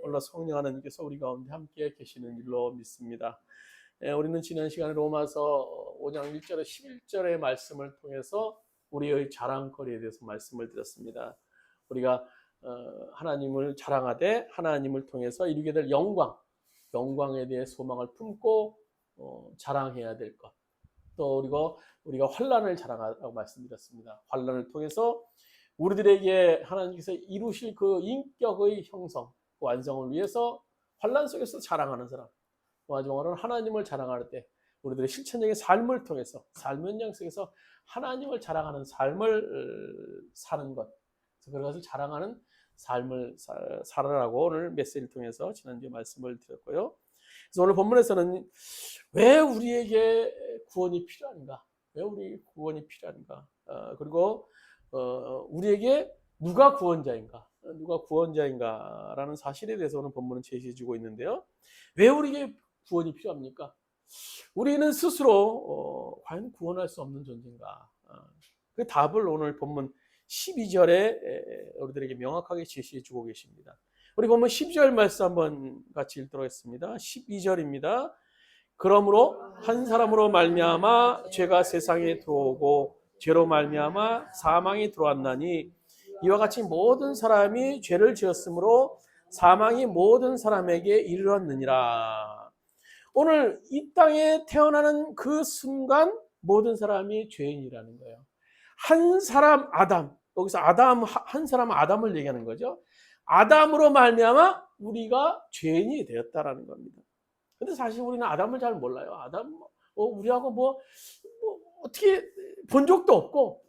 오늘 성령 하나님께서 우리 가운데 함께 계시는 일로 믿습니다. 우리는 지난 시간에 로마서 5장 1절에 11절의 말씀을 통해서 우리의 자랑거리에 대해서 말씀을 드렸습니다. 우리가 하나님을 자랑하되 하나님을 통해서 이루게 될 영광에 대해 소망을 품고 자랑해야 될 것. 또 우리가 환난을 자랑하라고 말씀드렸습니다. 환난을 통해서 우리들에게 하나님께서 이루실 그 인격의 형성, 완성을 위해서 환난 속에서 자랑하는 사람, 마지막으로는 하나님을 자랑할 때 우리들의 실천적인 삶을 통해서 삶 현장 속에서 하나님을 자랑하는 삶을 사는 것, 그것을 자랑하는 삶을 살아라고 오늘 메시지를 통해서 지난주에 말씀을 드렸고요. 그래서 오늘 본문에서는 왜 우리에게 구원이 필요한가? 왜 우리에게 구원이 필요한가? 그리고 우리에게 누가 구원자인가라는 사실에 대해서 오늘 본문은 제시해주고 있는데요. 왜 우리에게 구원이 필요합니까? 우리는 스스로 과연 구원할 수 없는 존재인가? 그 답을 오늘 본문 12절에 우리들에게 명확하게 제시해주고 계십니다. 우리 본문 12절 말씀 한번 같이 읽도록 하겠습니다. 12절입니다. 그러므로 한 사람으로 말미암아 죄가 세상에 들어오고 죄로 말미암아 사망이 들어왔나니 이와 같이 모든 사람이 죄를 지었으므로 사망이 모든 사람에게 이르렀느니라. 오늘 이 땅에 태어나는 그 순간 모든 사람이 죄인이라는 거예요. 한 사람 아담, 여기서 한 사람 아담을 얘기하는 거죠. 아담으로 말미암아 우리가 죄인이 되었다라는 겁니다. 근데 사실 우리는 아담을 잘 몰라요. 아담 우리하고 어떻게 본 적도 없고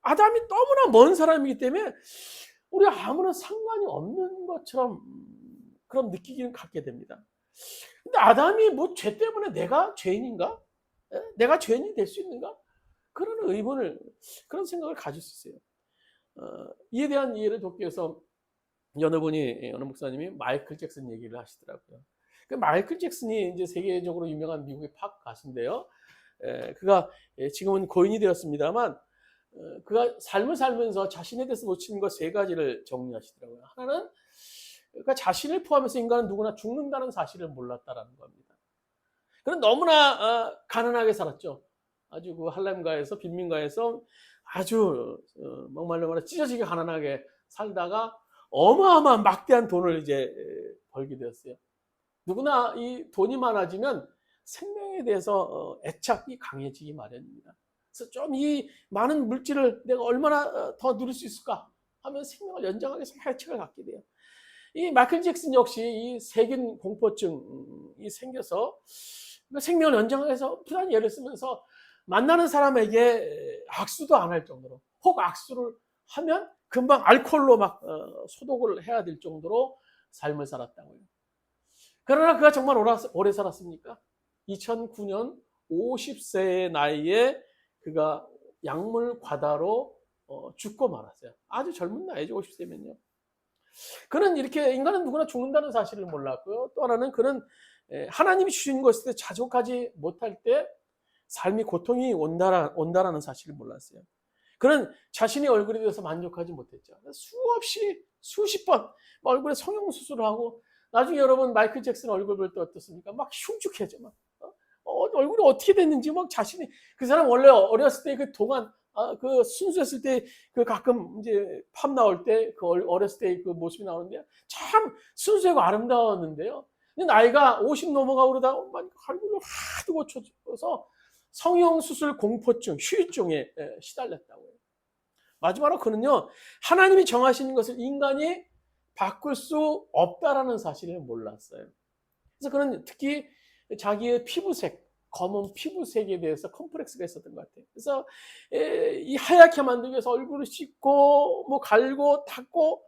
아담이 너무나 먼 사람이기 때문에 우리 아무런 상관이 없는 것처럼 그런 느끼기는 갖게 됩니다. 근데 아담이 죄 때문에 내가 죄인인가? 내가 죄인이 될 수 있는가? 그런 의문을, 그런 생각을 가질 수 있어요. 이에 대한 이해를 돕기 위해서 어느 목사님이 마이클 잭슨 얘기를 하시더라고요. 그 마이클 잭슨이 이제 세계적으로 유명한 미국의 팝 가수인데요. 그가 지금은 고인이 되었습니다만, 그가 삶을 살면서 자신에 대해서 놓치는 것 세 가지를 정리하시더라고요. 하나는 그러니까 자신을 포함해서 인간은 누구나 죽는다는 사실을 몰랐다라는 겁니다. 그는 너무나 가난하게 살았죠. 아주 그 할렘가에서 빈민가에서 아주 막말로 말해 찢어지게 가난하게 살다가 어마어마한 막대한 돈을 이제 벌게 되었어요. 누구나 이 돈이 많아지면 생명에 대해서 애착이 강해지기 마련입니다. 그래서 좀 이 많은 물질을 내가 얼마나 더 누릴 수 있을까 하면 생명을 연장하기 위해서 애착을 갖게 돼요. 이 마이클 잭슨 역시 이 세균 공포증이 생겨서 생명을 연장하기 위해서 부단히 애를 쓰면서 만나는 사람에게 악수도 안 할 정도로, 혹 악수를 하면 금방 알코올로 막 소독을 해야 될 정도로 삶을 살았다고요. 그러나 그가 정말 오래 살았습니까? 2009년 50세의 나이에 그가 약물 과다로 죽고 말았어요. 아주 젊은 나이죠. 50세면요. 그는 이렇게 인간은 누구나 죽는다는 사실을 몰랐고요. 또 하나는 그는 하나님이 주신 것에 자족하지 못할 때 삶이 고통이 온다라는 사실을 몰랐어요. 그는 자신의 얼굴에 대해서 만족하지 못했죠. 수십 번 얼굴에 성형수술을 하고 나중에 여러분 마이클 잭슨 얼굴 볼 때 어떻습니까? 막 흉측해져. 얼굴이 어떻게 됐는지 자신이 그 사람 원래 어렸을 때 그 동안 그 순수했을 때 그 가끔 이제 팝 나올 때 그 어렸을 때 그 모습이 나오는데 참 순수하고 아름다웠는데요. 근데 나이가 50 넘어가고 그러다가 얼굴을 하도 고쳐서 성형수술 공포증, 후유증에 시달렸다고요. 마지막으로 그는요, 하나님이 정하신 것을 인간이 바꿀 수 없다라는 사실을 몰랐어요. 그래서 그는 특히 자기의 피부색, 검은 피부색에 대해서 컴플렉스가 있었던 것 같아요. 그래서 이 하얗게 만들기 위해서 얼굴을 씻고 갈고 닦고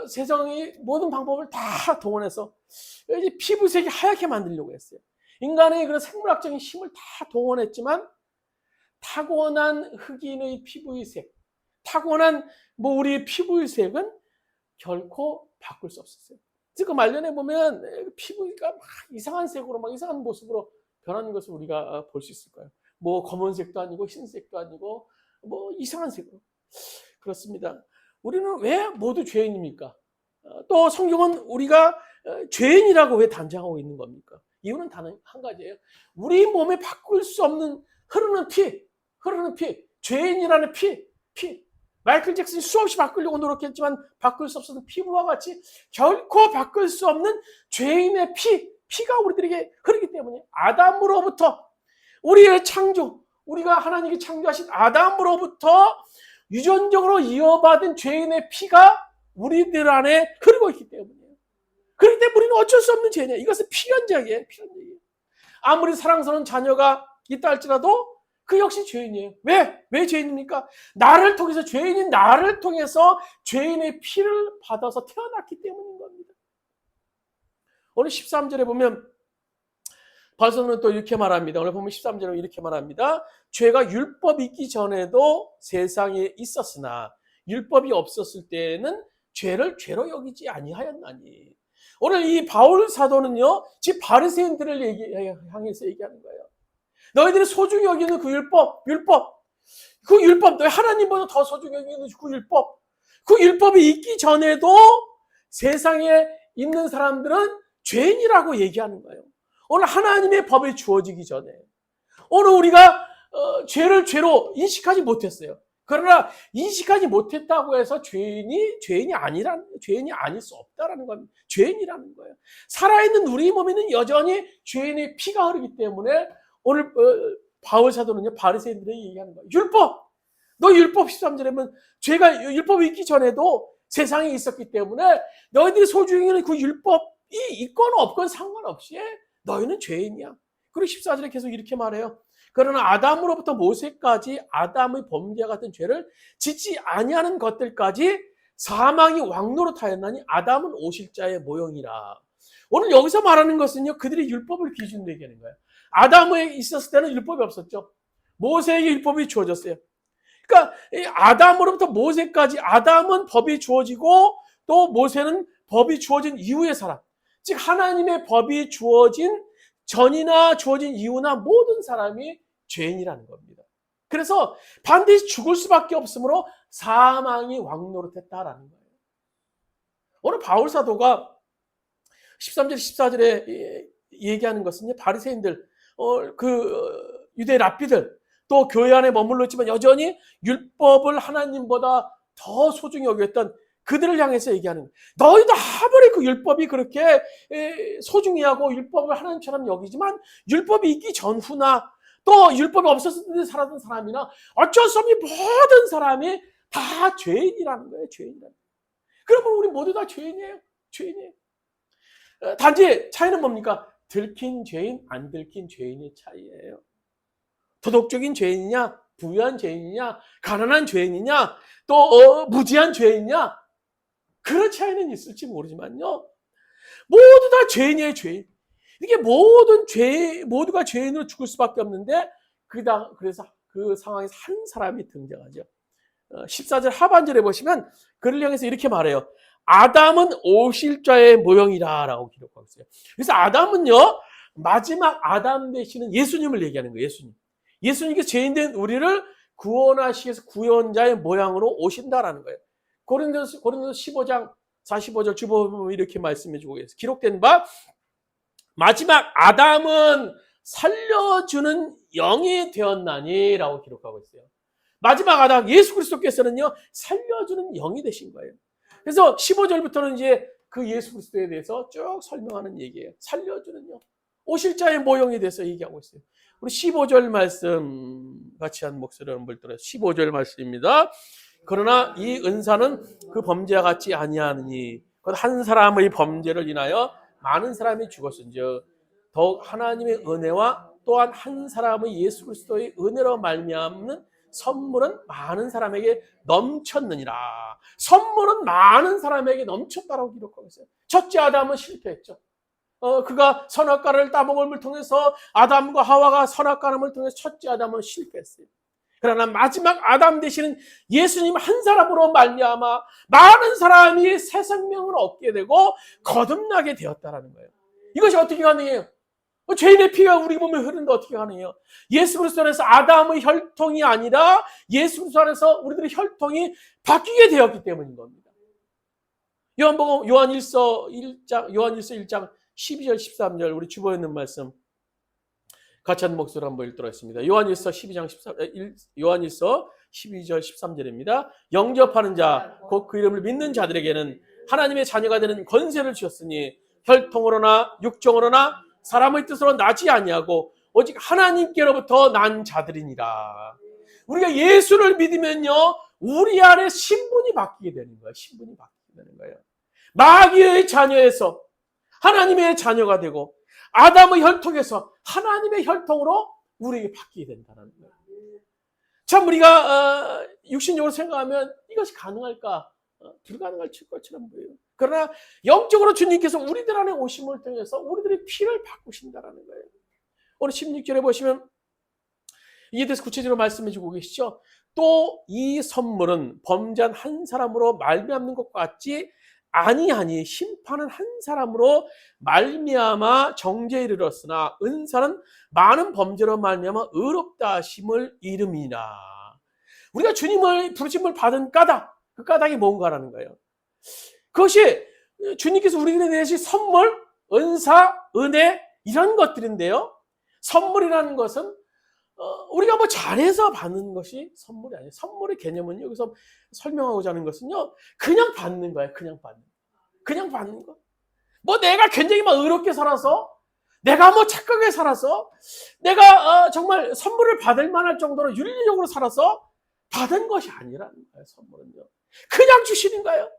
세상의 모든 방법을 다 동원해서 피부색이 하얗게 만들려고 했어요. 인간의 그런 생물학적인 힘을 다 동원했지만 타고난 흑인의 피부의 색, 타고난 우리의 피부의 색은 결코 바꿀 수 없었어요. 그 말년에 보면 피부가 막 이상한 색으로 이상한 모습으로 변하는 것을 우리가 볼 수 있을 거예요. 검은색도 아니고 흰색도 아니고 이상한 색으로. 그렇습니다. 우리는 왜 모두 죄인입니까? 또 성경은 우리가 죄인이라고 왜 단정하고 있는 겁니까? 이유는 단 한 가지예요. 우리 몸에 바꿀 수 없는 흐르는 피, 죄인이라는 피. 마이클 잭슨이 수없이 바꾸려고 노력했지만 바꿀 수 없었던 피부와 같이 결코 바꿀 수 없는 죄인의 피가 우리들에게 흐르기 때문에 아담으로부터 우리의 창조, 우리가 하나님이 창조하신 아담으로부터 유전적으로 이어받은 죄인의 피가 우리들 안에 흐르고 있기 때문이에요. 그렇기 때문에 우리는 어쩔 수 없는 죄냐. 이것은 필연적이에요. 아무리 사랑스러운 자녀가 있다 할지라도 그 역시 죄인이에요. 왜 죄인입니까? 죄인인 나를 통해서 죄인의 피를 받아서 태어났기 때문인 겁니다. 오늘 13절에 보면 바울은 또 이렇게 말합니다. 오늘 보면 13절에 이렇게 말합니다. 죄가 율법이 있기 전에도 세상에 있었으나 율법이 없었을 때는 죄를 죄로 여기지 아니하였나니. 오늘 이 바울 사도는요, 지금 바리새인들을 향해서 얘기하는 거예요. 너희들이 소중히 여기는 그 율법, 너희 하나님보다 더 소중히 여기는 그 율법이 있기 전에도 세상에 있는 사람들은 죄인이라고 얘기하는 거예요. 오늘 하나님의 법이 주어지기 전에, 오늘 우리가 죄를 죄로 인식하지 못했어요. 그러나 인식하지 못했다고 해서 죄인이 아닐 수 없다라는 겁니다. 죄인이라는 거예요. 살아있는 우리 몸에는 여전히 죄인의 피가 흐르기 때문에 오늘 바울 사도는요, 바리새인들에게 얘기하는 거예요. 너 율법 13절에 보면 죄가 율법이 있기 전에도 세상에 있었기 때문에 너희들이 소중히 여기는 그 율법이 있건 없건 상관없이 너희는 죄인이야. 그리고 14절에 계속 이렇게 말해요. 그러나 아담으로부터 모세까지 아담의 범죄와 같은 죄를 짓지 아니하는 것들까지 사망이 왕노릇하였나니 아담은 오실자의 모형이라. 오늘 여기서 말하는 것은요, 그들이 율법을 기준으로 얘기하는 거예요. 아담에 있었을 때는 율법이 없었죠. 모세에게 율법이 주어졌어요. 그러니까 아담으로부터 모세까지 아담은 법이 주어지고 또 모세는 법이 주어진 이후의 사람. 즉 하나님의 법이 주어진 전이나 주어진 이후나 모든 사람이 죄인이라는 겁니다. 그래서 반드시 죽을 수밖에 없으므로 사망이 왕노릇했다라는 거예요. 오늘 바울 사도가 13절, 14절에 얘기하는 것은요, 바리새인들, 유대 랍비들, 또 교회 안에 머물러 있지만 여전히 율법을 하나님보다 더 소중히 여겼던 그들을 향해서 얘기하는 거예요. 너희도 아무리 그 율법이 그렇게 소중히 하고 율법을 하나님처럼 여기지만 율법이 있기 전후나 또 율법이 없었을 때 살았던 사람이나 어쩔 수 없는 모든 사람이 다 죄인이라는 거예요. 죄인이라는. 그러면 우리 모두 다 죄인이에요. 단지 차이는 뭡니까? 들킨 죄인, 안 들킨 죄인의 차이예요. 도덕적인 죄인이냐, 부유한 죄인이냐, 가난한 죄인이냐, 또 무지한 죄인이냐, 그런 차이는 있을지 모르지만요, 모두 다 죄인이에요. 죄인. 이게 모두가 죄인으로 죽을 수밖에 없는데, 그래서 그 상황에서 한 사람이 등장하죠. 14절 하반절에 보시면 그를 향해서 이렇게 말해요. 아담은 오실자의 모형이라 라고 기록하고 있어요. 그래서 아담은요, 마지막 아담 되시는 예수님을 얘기하는 거예요. 예수님께서 죄인된 우리를 구원하시기 위해서 구원자의 모양으로 오신다라는 거예요. 고린도서 15장 45절 주보면 이렇게 말씀해 주고 있어요. 기록된 바 마지막 아담은 살려주는 영이 되었나니 라고 기록하고 있어요. 마지막 아담 예수 그리스도께서는요, 살려주는 영이 되신 거예요. 그래서 15절부터는 이제 그 예수 그리스도에 대해서 쭉 설명하는 얘기예요. 살려주는 영. 오실 자의 모형에 대해서 얘기하고 있어요. 우리 15절 말씀 같이 한 목소리를 한번 들어요. 15절 말씀입니다. 그러나 이 은사는 그 범죄와 같지 아니하느니 곧 한 사람의 범죄를 인하여 많은 사람이 죽었은즉 더욱 하나님의 은혜와 또한 한 사람의 예수 그리스도의 은혜로 말미암는 선물은 많은 사람에게 넘쳤느니라. 선물은 많은 사람에게 넘쳤다라고 기록하고 있어요. 첫째 아담은 실패했죠. 그가 선악과를 따먹음을 통해서 아담과 하와가 선악과를 통해서 첫째 아담은 실패했어요. 그러나 마지막 아담 되시는 예수님 한 사람으로 말미암아 많은 사람이 새 생명을 얻게 되고 거듭나게 되었다라는 거예요. 이것이 어떻게 가능해요? 죄인의 피가 우리 몸에 흐르는데 어떻게 가능해요? 예수 그리스도 안에서 아담의 혈통이 아니라 예수 그리스도 안에서 우리들의 혈통이 바뀌게 되었기 때문인 겁니다. 요한복음 요한일서 1장 12절 13절 우리 주보에 있는 말씀 같이 한 목소리로 한번 읽도록 하겠습니다. 요한일서 12절 13절입니다. 영접하는 자, 곧 그 이름을 믿는 자들에게는 하나님의 자녀가 되는 권세를 주셨으니 혈통으로나 육정으로나 사람의 뜻으로 나지 아니하고 오직 하나님께로부터 난 자들이니라. 우리가 예수를 믿으면요, 우리 안에 신분이 바뀌게 되는 거예요. 신분이 바뀌게 되는 거예요. 마귀의 자녀에서 하나님의 자녀가 되고 아담의 혈통에서 하나님의 혈통으로 우리에게 바뀌게 된다는 거예요. 참 우리가 육신적으로 생각하면 이것이 가능할까? 불가능할 것처럼 보여요. 그러나 영적으로 주님께서 우리들 안에 오심을 통해서 우리들의 피를 바꾸신다는 거예요. 오늘 16절에 보시면 이에 대해서 구체적으로 말씀해 주고 계시죠. 또 이 선물은 범죄한 한 사람으로 말미암는 것과 같지 아니하니 심판은 한 사람으로 말미암아 정죄에 이르렀으나 은사는 많은 범죄로 말미암아 의롭다 하심을 이름이나. 우리가 주님을 부르심을 받은 까닭, 그 까닭이 뭔가라는 거예요. 그것이 주님께서 우리에게 내신 선물, 은사, 은혜 이런 것들인데요. 선물이라는 것은 우리가 뭐 잘해서 받는 것이 선물이 아니에요. 선물의 개념은 여기서 설명하고자 하는 것은요, 그냥 받는 거예요. 그냥 받는 거. 뭐 내가 굉장히 막 의롭게 살아서, 내가 뭐 착하게 살아서, 내가 정말 선물을 받을 만할 정도로 윤리적으로 살아서 받은 것이 아니라는 거예요. 선물은요, 그냥 주시는 거예요.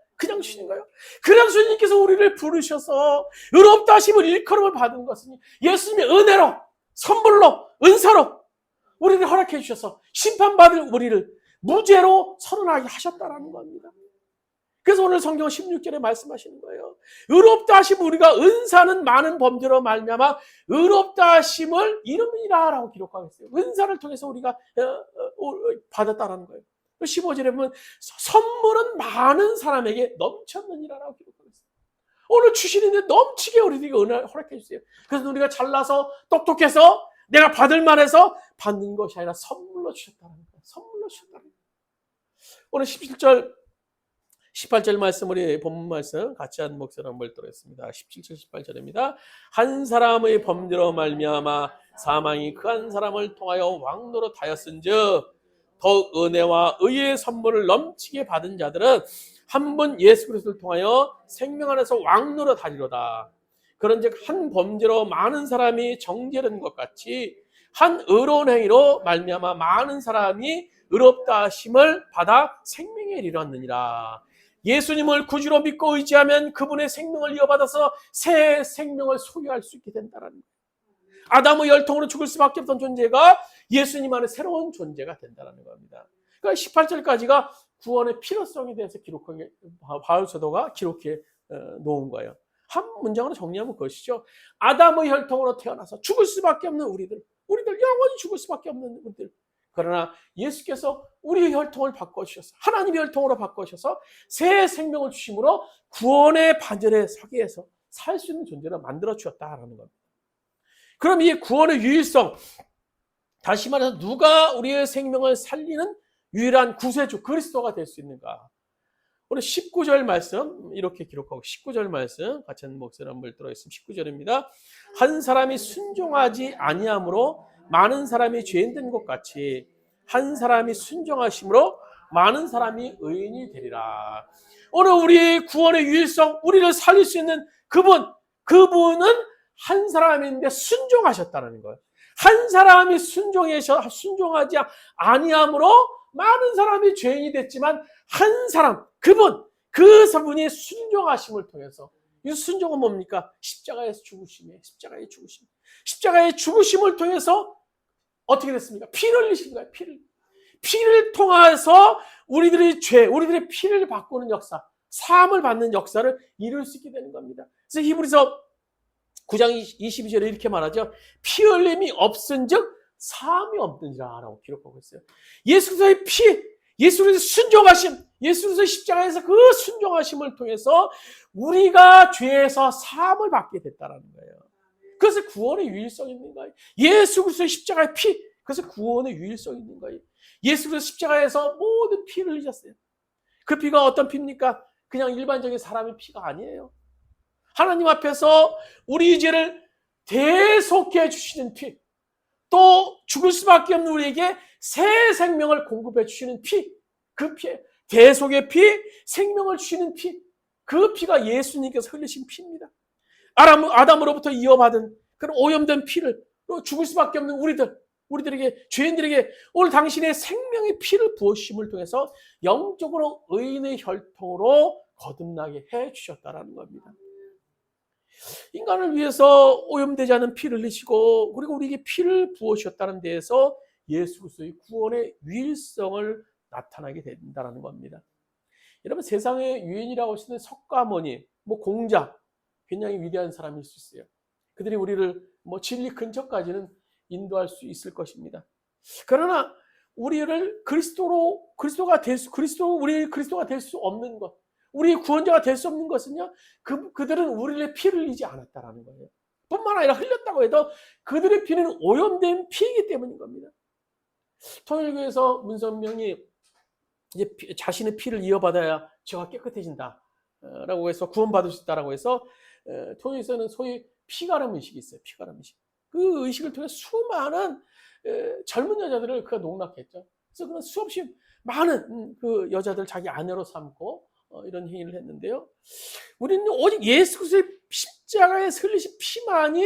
그래서 주님께서 우리를 부르셔서 의롭다 하심을 일컬음을 받은 것은 예수님의 은혜로, 선물로, 은사로 우리를 허락해 주셔서 심판받을 우리를 무죄로 선언하게 하셨다라는 겁니다. 그래서 오늘 성경 16절에 말씀하시는 거예요. 의롭다 하심, 우리가 은사는 많은 범죄로 말미암아 의롭다 하심을 이름이라라고 기록하고 있어요. 은사를 통해서 우리가 받았다라는 거예요. 15절에 보면 선물은 많은 사람에게 넘쳤느니라라고 기록하고 있어요. 오늘 주시는데 넘치게 우리에게 은혜를 허락해 주세요. 그래서 우리가 잘나서 똑똑해서 내가 받을 만해서 받는 것이 아니라 선물로 주셨다는 거예요. 선물로 주셨다는 거예요. 오늘 17절 18절 말씀, 우리 본문 말씀 같이 한 목소리로 한번 읽도록했습니다. 17절 18절입니다. 한 사람의 범죄로 말미암아 사망이 그 한 사람을 통하여 왕노릇하였은즉 더 은혜와 의의 선물을 넘치게 받은 자들은 한 분 예수 그리스도를 통하여 생명 안에서 왕노릇하리로다. 그런즉 한 범죄로 많은 사람이 정죄된 것 같이 한 의로운 행위로 말미암아 많은 사람이 의롭다 하심을 받아 생명에 이르렀느니라. 예수님을 구주로 믿고 의지하면 그분의 생명을 이어받아서 새 생명을 소유할 수 있게 된다는 거예요. 아담의 혈통으로 죽을 수밖에 없던 존재가 예수님 안에 새로운 존재가 된다는 겁니다. 그러니까 18절까지가 구원의 필요성에 대해서 기록한 바울 사도가 기록해 놓은 거예요. 한 문장으로 정리하면 그것이죠. 아담의 혈통으로 태어나서 죽을 수밖에 없는 우리들 영원히 죽을 수밖에 없는 우리들. 그러나 예수께서 우리의 혈통을 바꿔주셔서 하나님의 혈통으로 바꿔주셔서 새 생명을 주심으로 구원의 반열에 서게 해서 살 수 있는 존재로 만들어 주셨다라는 겁니다. 그럼 이 구원의 유일성, 다시 말해서 누가 우리의 생명을 살리는 유일한 구세주 그리스도가 될 수 있는가? 오늘 19절 말씀 이렇게 기록하고 19절 말씀 같이 한 목소리 한번 들어있습니다. 19절입니다. 한 사람이 순종하지 아니함으로 많은 사람이 죄인 된 것 같이 한 사람이 순종하심으로 많은 사람이 의인이 되리라. 오늘 우리의 구원의 유일성, 우리를 살릴 수 있는 그분은 한 사람인데 순종하셨다는 거예요. 한 사람이 순종하지 아니함으로 많은 사람이 죄인이 됐지만 한 사람, 그분이 순종하심을 통해서, 이 순종은 뭡니까? 십자가의 죽으심을 통해서 어떻게 됐습니까? 피를 흘리신 거예요. 피를 통해서 우리들의 피를 바꾸는 역사, 사함을 받는 역사를 이룰 수 있게 되는 겁니다. 그래서 히브리서 9장 22절에 이렇게 말하죠. 피 흘림이 없은즉 사함이 없느니라 라고 기록하고 있어요. 예수 그리스도의 피, 예수 그리스도의 순종하심, 예수 그리스도의 십자가에서 그 순종하심을 통해서 우리가 죄에서 사함을 받게 됐다는 거예요. 그것은 구원의 유일성이 있는 거예요. 예수 그리스도의 십자가의 피, 그것은 구원의 유일성이 있는 거예요. 예수 그리스도 십자가에서 모든 피를 흘리셨어요. 그 피가 어떤 피입니까? 그냥 일반적인 사람의 피가 아니에요. 하나님 앞에서 우리 죄를 대속해 주시는 피, 또 죽을 수밖에 없는 우리에게 새 생명을 공급해 주시는 피, 그 피, 대속의 피, 생명을 주시는 피, 그 피가 예수님께서 흘리신 피입니다. 아담으로부터 이어받은 그런 오염된 피를, 죽을 수밖에 없는 우리들에게, 죄인들에게 오늘 당신의 생명의 피를 부으심을 통해서 영적으로 의인의 혈통으로 거듭나게 해 주셨다라는 겁니다. 인간을 위해서 오염되지 않은 피를 흘리시고, 그리고 우리에게 피를 부으셨다는 데에서 예수 그리스도의 구원의 유일성을 나타나게 된다는 겁니다. 여러분, 세상의 유인이라고 할 수 있는 석가모니, 공자, 굉장히 위대한 사람일 수 있어요. 그들이 우리를 진리 근처까지는 인도할 수 있을 것입니다. 그러나 우리를 그리스도가 될 수 없는 것, 우리의 구원자가 될 수 없는 것은요, 그들은 우리의 피를 흘리지 않았다라는 거예요. 뿐만 아니라 흘렸다고 해도 그들의 피는 오염된 피이기 때문인 겁니다. 통일교에서 문선명이 이제 자신의 피를 이어받아야 죄가 깨끗해진다 라고 해서 구원받을 수 있다라고 해서 통일교에서는 소위 피가름 의식이 있어요. 피가름 의식. 그 의식을 통해 수많은 젊은 여자들을 그가 농락했죠. 그래서 그는 수없이 많은 그 여자들 자기 아내로 삼고 이런 행위를 했는데요. 우리는 오직 예수 그리스도의 십자가에 흘리신 피만이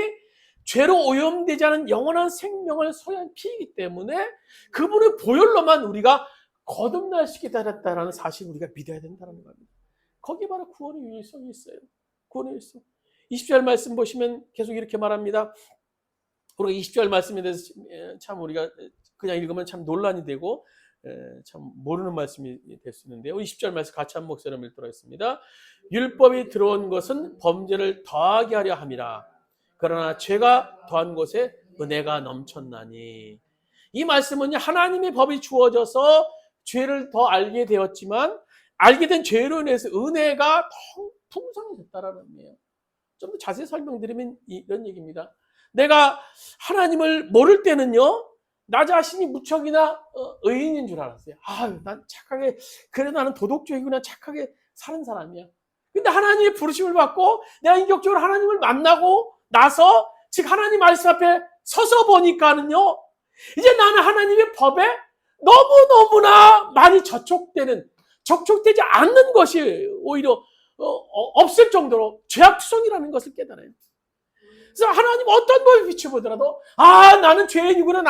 죄로 오염되지 않은 영원한 생명을 소유한 피이기 때문에 그분의 보혈로만 우리가 거듭날 수 있게 되었다는 사실을 우리가 믿어야 된다는 겁니다. 거기에 바로 구원의 유일성이 있어요. 구원의 유일성. 20절 말씀 보시면 계속 이렇게 말합니다. 우리가 20절 말씀에 대해서 참 우리가 그냥 읽으면 참 논란이 되고 참 모르는 말씀이 될 수 있는데요. 20절 말씀 같이 한 목소리로 읽도록 하겠습니다. 율법이 들어온 것은 범죄를 더하게 하려 함이라. 그러나 죄가 더한 곳에 은혜가 넘쳤나니. 이 말씀은 하나님의 법이 주어져서 죄를 더 알게 되었지만 알게 된 죄로 인해서 은혜가 더 풍성해졌다라는 의미예요. 좀 더 자세히 설명드리면 이런 얘기입니다. 내가 하나님을 모를 때는요, 나 자신이 무척이나 의인인 줄 알았어요. 난 착하게, 그래 나는 도덕적이구나, 착하게 사는 사람이야. 근데 하나님의 부르심을 받고 내가 인격적으로 하나님을 만나고 나서, 즉 하나님 말씀 앞에 서서 보니까는요, 이제 나는 하나님의 법에 너무너무나 많이 적촉되지 않는 것이 오히려 없을 정도로 죄악투성이라는 것을 깨달아요. 그래서 하나님 어떤 법에 비춰보더라도 나는 죄인이구나.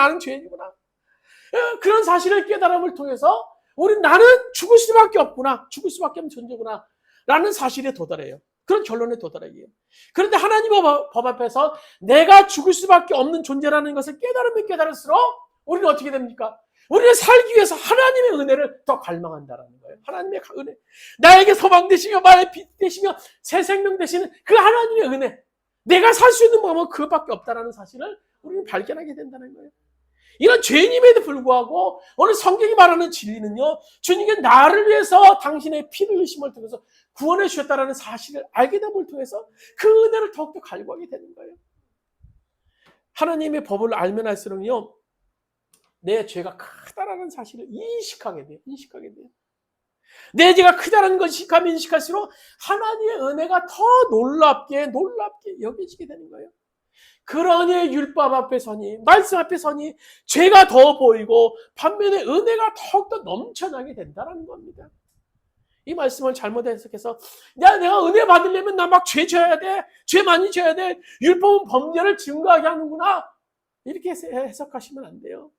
그런 사실을 깨달음을 통해서 나는 죽을 수밖에 없구나. 죽을 수밖에 없는 존재구나 라는 사실에 도달해요. 그런 결론에 도달하게 해요. 그런데 하나님의 법 앞에서 내가 죽을 수밖에 없는 존재라는 것을 깨달을수록 우리는 어떻게 됩니까? 우리는 살기 위해서 하나님의 은혜를 더 갈망한다라는 거예요. 하나님의 은혜. 나에게 소망 되시며 나의 빛 되시며 새 생명 되시는 그 하나님의 은혜. 내가 살 수 있는 방법은 그것밖에 없다는 사실을 우리는 발견하게 된다는 거예요. 이런 죄인임에도 불구하고 오늘 성경이 말하는 진리는요, 주님께 나를 위해서 당신의 피를 흘리심을 통해서 구원해 주셨다는 사실을 알게 됨을 통해서 그 은혜를 더욱더 갈구하게 되는 거예요. 하나님의 법을 알면 할수록요, 내 죄가 크다라는 사실을 인식하게 돼요. 내 죄가 크다는 것을 인식할수록 하나님의 은혜가 더 놀랍게 여겨지게 되는 거예요. 그러니 율법 앞에 서니, 말씀 앞에 서니 죄가 더 보이고 반면에 은혜가 더욱더 넘쳐나게 된다는 겁니다. 이 말씀을 잘못 해석해서 내가 은혜 받으려면 나 막 죄 져야 돼, 죄 많이 져야 돼, 율법은 범죄를 증거하게 하는구나, 이렇게 해석하시면 안 돼요.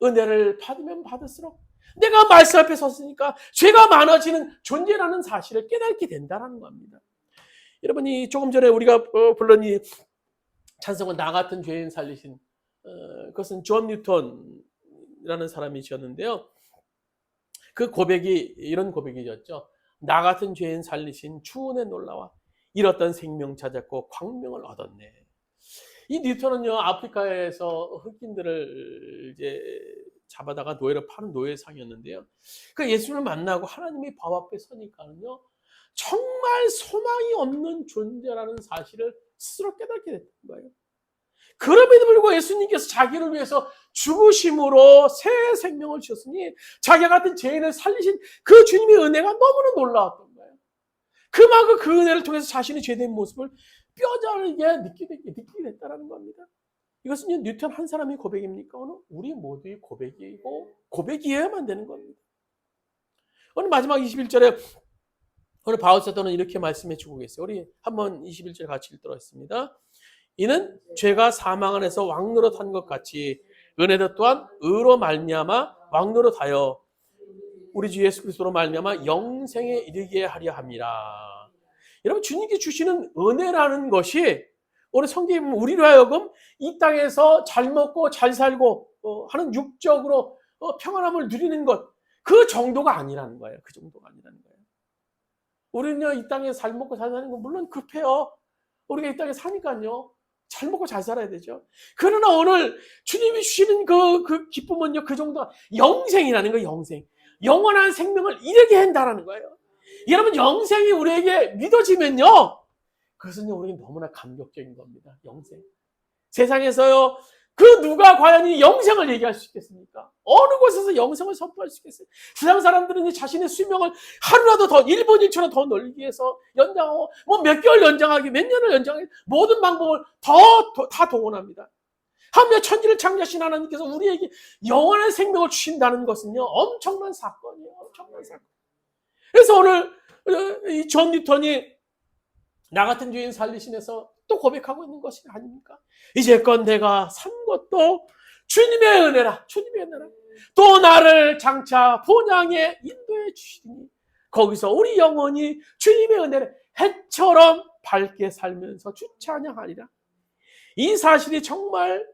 은혜를 받으면 받을수록 내가 말씀 앞에 섰으니까 죄가 많아지는 존재라는 사실을 깨닫게 된다는 겁니다. 여러분이 조금 전에 우리가 불른 이 찬송은 나 같은 죄인 살리신, 그것은 존 뉴턴이라는 사람이셨는데요. 그 고백이 이런 고백이었죠. 나 같은 죄인 살리신 주 은혜 놀라와 잃었던 생명 찾았고 광명을 얻었네. 이 뉴턴은요, 아프리카에서 흑인들을 이제 잡아다가 노예로 파는 노예상이었는데요. 그 예수를 만나고 하나님의 법 앞에 서니까는요, 정말 소망이 없는 존재라는 사실을 스스로 깨닫게 됐던 거예요. 그럼에도 불구하고 예수님께서 자기를 위해서 죽으심으로 새 생명을 주셨으니 자기와 같은 죄인을 살리신 그 주님의 은혜가 너무나 놀라웠던 거예요. 그만큼 그 은혜를 통해서 자신의 죄된 모습을 뼈저리게 느끼게 됐다는 겁니다. 이것은 뉴턴 한 사람의 고백입니까? 오늘 우리 모두의 고백이고 고백이어야만 되는 겁니다. 오늘 마지막 21절에 오늘 바울 사도는 이렇게 말씀해 주고 계세요. 우리 한번 21절 같이 읽도록 하겠습니다. 이는 죄가 사망 안에서 왕노릇한 것 같이 은혜도 또한 의로 말미암아 왕노릇하여 우리 주 예수 그리스도로 말미암아 영생에 이르게 하려 함이라. 여러분, 주님께 주시는 은혜라는 것이 오늘 성경에 보면 우리로 하여금 이 땅에서 잘 먹고 잘 살고 하는 육적으로 평안함을 누리는 것, 그 정도가 아니라는 거예요. 그 정도가 아니라는 거예요. 우리는요, 이 땅에 잘 먹고 잘 사는 건 물론 급해요. 우리가 이 땅에 사니까요, 잘 먹고 잘 살아야 되죠. 그러나 오늘 주님이 주시는 그 기쁨은요, 그 정도가 영생이라는 거예요. 영생. 영원한 생명을 이르게 한다라는 거예요. 여러분, 영생이 우리에게 믿어지면요, 그것은요, 우리에게 너무나 감격적인 겁니다. 영생. 세상에서요, 그 누가 과연 이 영생을 얘기할 수 있겠습니까? 어느 곳에서 영생을 선포할 수 있겠어요? 세상 사람들은 자신의 수명을 하루라도 더, 1분 1초라도 더 늘리기 위해서 연장하고, 뭐 몇 개월 연장하기, 몇 년을 연장하기, 모든 방법을 다 동원합니다. 하며 천지를 창조하신 하나님께서 우리에게 영원한 생명을 주신다는 것은요, 엄청난 사건이에요. 엄청난 사건. 그래서 오늘 이 존 뉴턴이 나 같은 죄인 살리신에서 또 고백하고 있는 것이 아닙니까? 이제껏 내가 산 것도 주님의 은혜라. 주님의 은혜라. 또 나를 장차 본향에 인도해 주시니 거기서 우리 영혼이 주님의 은혜를 해처럼 밝게 살면서 주 찬양하리라. 이 사실이 정말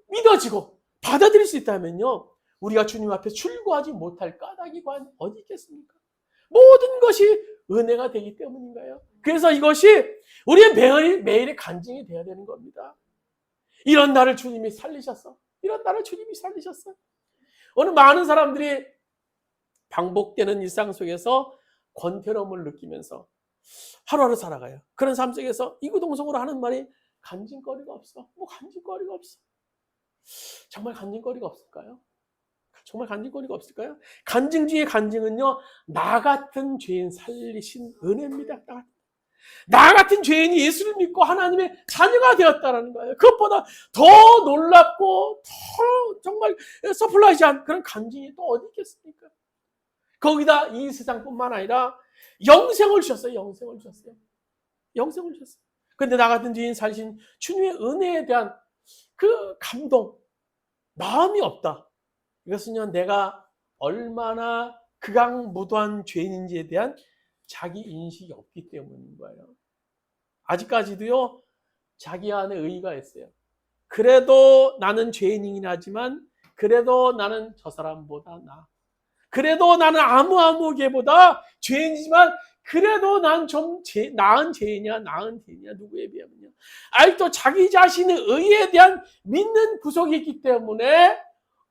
믿어지고 받아들일 수 있다면요, 우리가 주님 앞에 출구하지 못할 까닭이 과연 어디 있겠습니까? 모든 것이 은혜가 되기 때문인가요? 그래서 이것이 우리의 매일의 간증이 되어야 되는 겁니다. 이런 나를 주님이 살리셨어. 이런 나를 주님이 살리셨어. 오늘 많은 사람들이 반복되는 일상 속에서 권태로움을 느끼면서 하루하루 살아가요. 그런 삶 속에서 이구동성으로 하는 말이 간증거리가 없어. 뭐 간증거리가 없어. 정말 간증거리가 없을까요? 정말 간증거리가 없을까요? 간증 중에 간증은요, 나 같은 죄인 살리신 은혜입니다. 나 같은 죄인이 예수를 믿고 하나님의 자녀가 되었다는 거예요. 그것보다 더 놀랍고 더 정말 서플라이즈한 그런 간증이 또 어디 있겠습니까? 거기다 이 세상뿐만 아니라 영생을 주셨어요. 영생을 주셨어요. 영생을 주셨어요. 그런데 나 같은 죄인 살리신 주님의 은혜에 대한 그 감동, 마음이 없다. 이것은요, 내가 얼마나 극악무도한 죄인인지에 대한 자기 인식이 없기 때문인 거예요. 아직까지도요, 자기 안에 의의가 있어요. 그래도 나는 죄인이긴 하지만 그래도 나는 저 사람보다 나아. 그래도 나는 아무 개보다 죄인이지만 그래도 난 좀 나은 죄인이야 누구에 비하면요. 아직도 자기 자신의 의에 대한 믿는 구석이 있기 때문에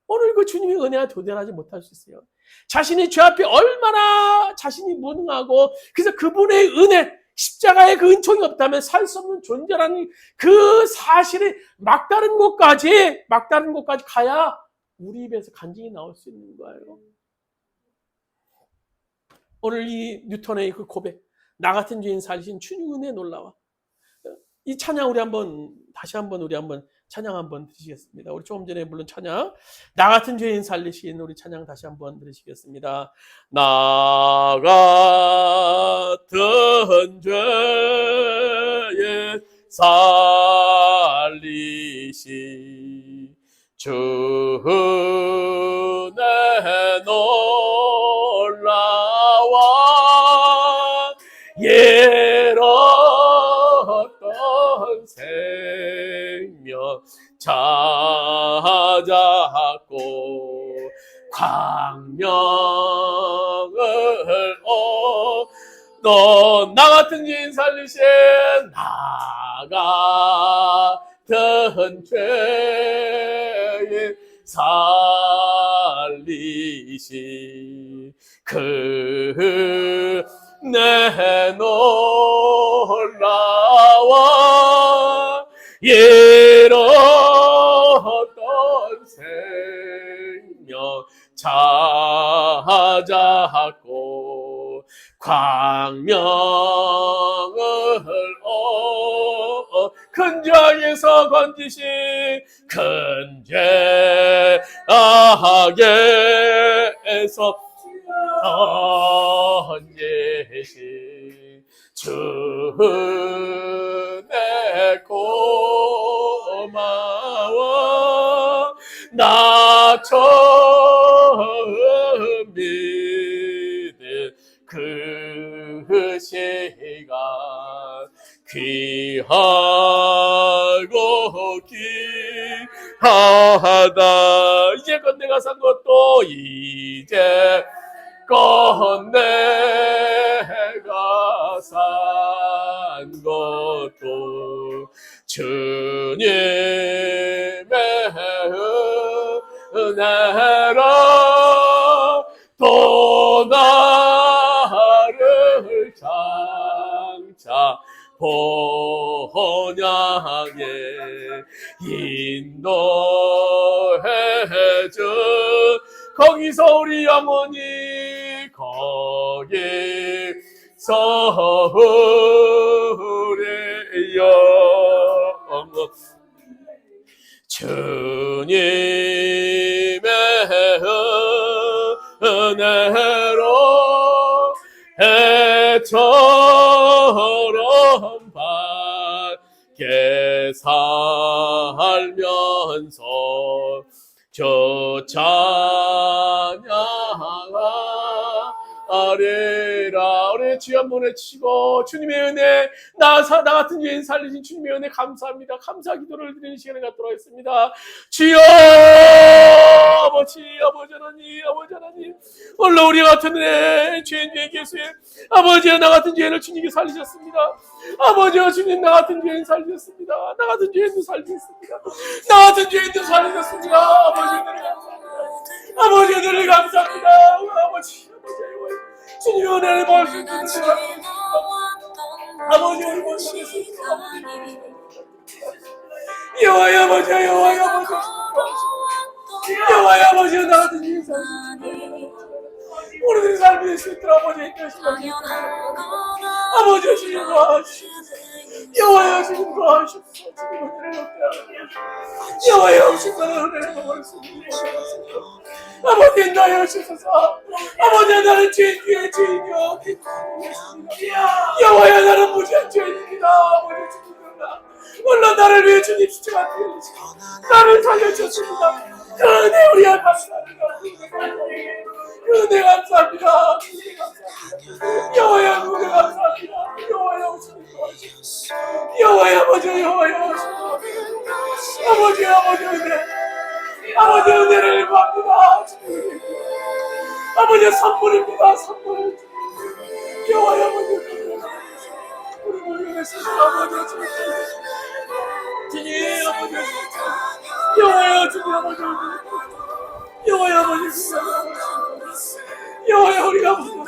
오늘 그 주님의 은혜와 도달하지 못할 수 있어요. 자신의 죄 앞에 얼마나 자신이 무능하고, 그래서 그분의 은혜, 십자가의 그 은총이 없다면 살 수 없는 존재라는 그 사실이 막다른 곳까지 가야 우리 입에서 간증이 나올 수 있는 거예요. 오늘 이 뉴턴의 그 고백, 나 같은 죄인 살리신 주님 은혜 놀라워. 이 찬양 다시 한번 찬양 한번 드리시겠습니다. 우리 조금 전에 부른 찬양, 나 같은 죄인 살리신 우리 찬양 다시 한번 드리시겠습니다. 나 같은 죄인 살리신 주의 놀라와 예로웠던 생명 찾았고 광명을 얻어 나 같은 죄인 살리신 나 같은 죄인 살리신 그 내 놀라와 예로웠던 찾았고 광명을 큰 죄악에서 건지신 큰 죄악에서 건지신 주내 고마워 나 처음 믿은 그 시간 귀하고 귀하다 이제껏 내가 산 것도 이제껏 내가 산 것도 주님의 은혜로 또 나를 장차 본향에 인도해준 거기서 우리 영혼이 거기서 우리 영혼 주님의 은혜로 해처럼 밝게 살면서 저 찬양하리라. 우리 주 한 번 외치고 주님의 은혜 나 같은 죄인 살리신 주님의 은혜 감사합니다. 감사 기도를 드리는 시간을 갖도록 하겠습니다. 주여 아버지 하나님 오늘 우리 같은 죄인 중에 계세요. 아버지여 나 같은 죄인을 주님께 살리셨습니다. 아버지여 주님 나 같은 죄인 살리셨습니다. 나 같은 죄인도 살리셨습니다. 나 같은 죄인도 살리셨습니다. 아버지여 늘 감사합니다. 아버지 주님의 은혜를 말씀드리시고 아버지 우리 모시겠습니다. 여호와의 아버지여 여호와의 아버지여 여호와의 아버지여 나 같은 죄인 살리셨습니다. 우리들의 삶이 될 수 있도록 아버지의 뜻이 아버지여 주님 도와주시옵소서. 여호와여 주님 도와주시옵소서. 주님 은혜를 얻게 하옵소서. 여호와여 주님 은혜를 먹을 수 있는 아버지 인도하여 주소서. 아버지 나는 죄인 중에 죄인이요 여호와여 나는 무지한 죄인입니다. 아버지 주님입니다. 물론 나를 위해 주님 십자가 흘리시고 나를 살려주셨습니다. 그 은혜 우리가 감사합니다. 그 은혜 감사합니다. 여호와여 은혜 감사합니다. 여호와여 주님 도와주시옵소서. 여호와여 아버지 여호와여 아버지 은혜 아버지 은혜를 구합니다. 아버지 선물입니다. 선물 여호와여 아버지 우리 모두가 쓰시는 아버지 주님 아버지 여호와여 주님 아버지 여호와여 아버지 여호와여 우리가 아버지 주님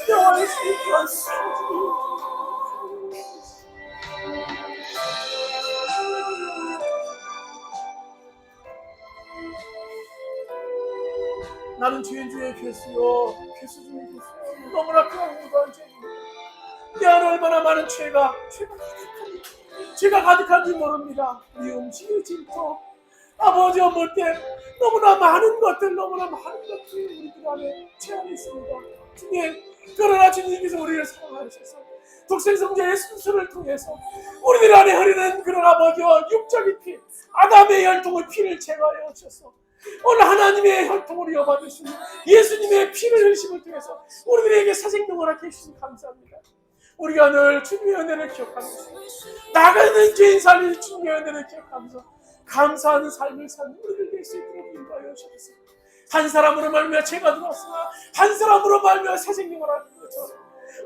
여호와여 주님 나는 죄인 중에 괴수요 괴수 중에 괴수 너무나 크고 무서운 죄입니다. 내 안에 얼마나 많은 죄가 가득한지 모릅니다. 미움, 시기, 질투 아버지 어물 때 너무나 많은 것들이 우리들 안에 죄 안에 있습니다. 주님 그러나 주님께서 우리를 사랑하셔서 독생성자 예수를 통해서 우리들 안에 흐르는 그런 아버지와 육적인 피 아담의 혈통의 피를 제거하여 주셔서 오늘 하나님의 혈통으로 여봐주신 예수님의 피를 흘리심을 통해서 우리들에게 사생명을 하게 해주신 감사합니다. 우리가 늘 주님의 은혜를 기억하면서 나가는 죄인 살릴 주님의 은혜를 기억하면서 감사하는 삶을 사는 우리들 될 수 있도록 인도하여 주옵소서. 한 사람으로 말미암아 죄가 들어왔으나 한 사람으로 말미암아 사생명을 하는 것처럼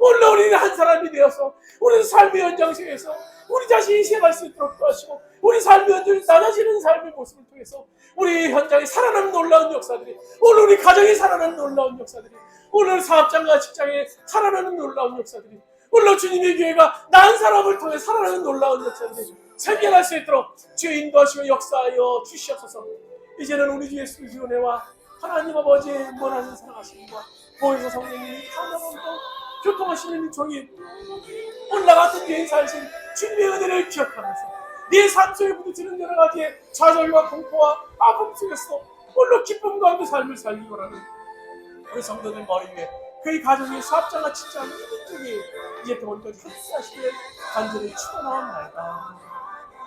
오늘 우리는 한 사람이 되어서 우리 삶의 연장선에서 우리 자신이 생활할 수 있도록 도와주시고 우리 삶의 연장이 낮아지는 삶의 모습을 통해서 우리 현장에 살아나는 놀라운 역사들이 오늘 우리 가정에 살아나는 놀라운 역사들이 오늘 사업장과 직장에 살아나는 놀라운 역사들이 오늘 주님의 교회가 난 사람을 통해 살아나는 놀라운 역사들이 생겨날 수 있도록 주여 인도하시고 역사하여 주시옵소서. 이제는 우리 주 예수 그리스도의 은혜와 하나님 아버지의 무한하신 사랑하심과 보혜사 성령님이 하나님과 교통하시는 종이 올라갔던 뒤에 살신 주님의 은혜를 기억하면서 네 삶 속에 부딪히는 여러 가지의 좌절과 공포와 아픔 속에서 홀로 기쁨 가운데 삶을 살기 원하는 우리 성도들 머리 위에 그의 가정의 사업장과 친자와 모든 쪽에 이제부터 머리까지 함께 하시기를 간절히 축원하옵나이다.